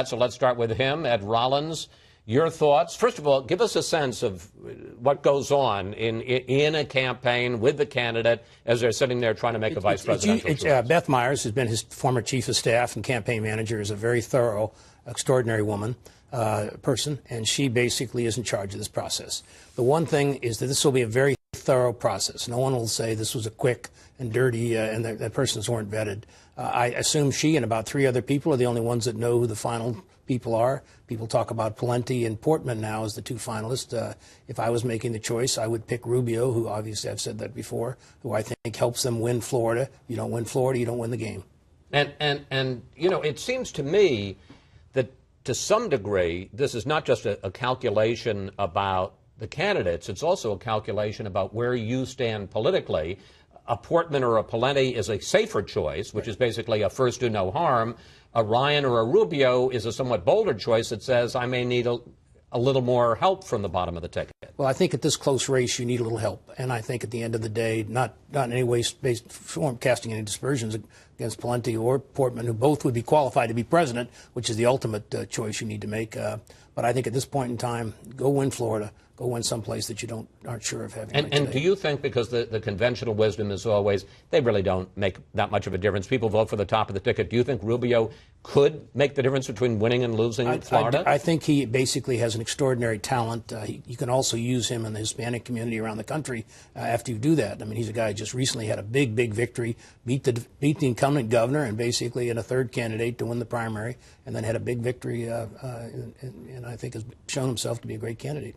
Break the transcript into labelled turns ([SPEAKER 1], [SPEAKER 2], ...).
[SPEAKER 1] So let's start with him, Ed Rollins. Your thoughts? First of all, give us a sense of what goes on in a campaign with the candidate as they're sitting there trying to make a vice presidential choice.
[SPEAKER 2] Beth Myers, who's been his former chief of staff and campaign manager, is a very thorough, extraordinary person, and she basically is in charge of this process. The one thing is that this will be a very thorough process. No one will say this was a quick and dirty and that persons weren't vetted. I assume she and about 3 other people are the only ones that know who the final people are. People talk about Pawlenty and Portman now as the 2 finalists. If I was making the choice, I would pick Rubio, who obviously I've said that before, who I think helps them win Florida. If you don't win Florida, you don't win the game.
[SPEAKER 1] And you know, it seems to me that to some degree, this is not just a calculation about the candidates. It's also a calculation about where you stand politically. A Portman or a Pawlenty is a safer choice, which is basically a first do no harm. A Ryan or a Rubio is a somewhat bolder choice that says I may need a little more help from the bottom of the ticket.
[SPEAKER 2] Well, I think at this close race you need a little help, and I think at the end of the day, not in any way casting any dispersions against Pawlenty or Portman, who both would be qualified to be president, which is the ultimate choice you need to make. But I think at this point in time, go win Florida. Go win someplace that you aren't sure of having.
[SPEAKER 1] And do you think, because the conventional wisdom is always they really don't make that much of a difference, people vote for the top of the ticket, do you think Rubio could make the difference between winning and losing Florida?
[SPEAKER 2] I think he basically has an extraordinary talent. You can also use him in the Hispanic community around the country after you do that. I mean, he's a guy who just recently had a big victory, beat the incumbent governor and basically in a third candidate to win the primary, and then had a big victory, and I think has shown himself to be a great candidate.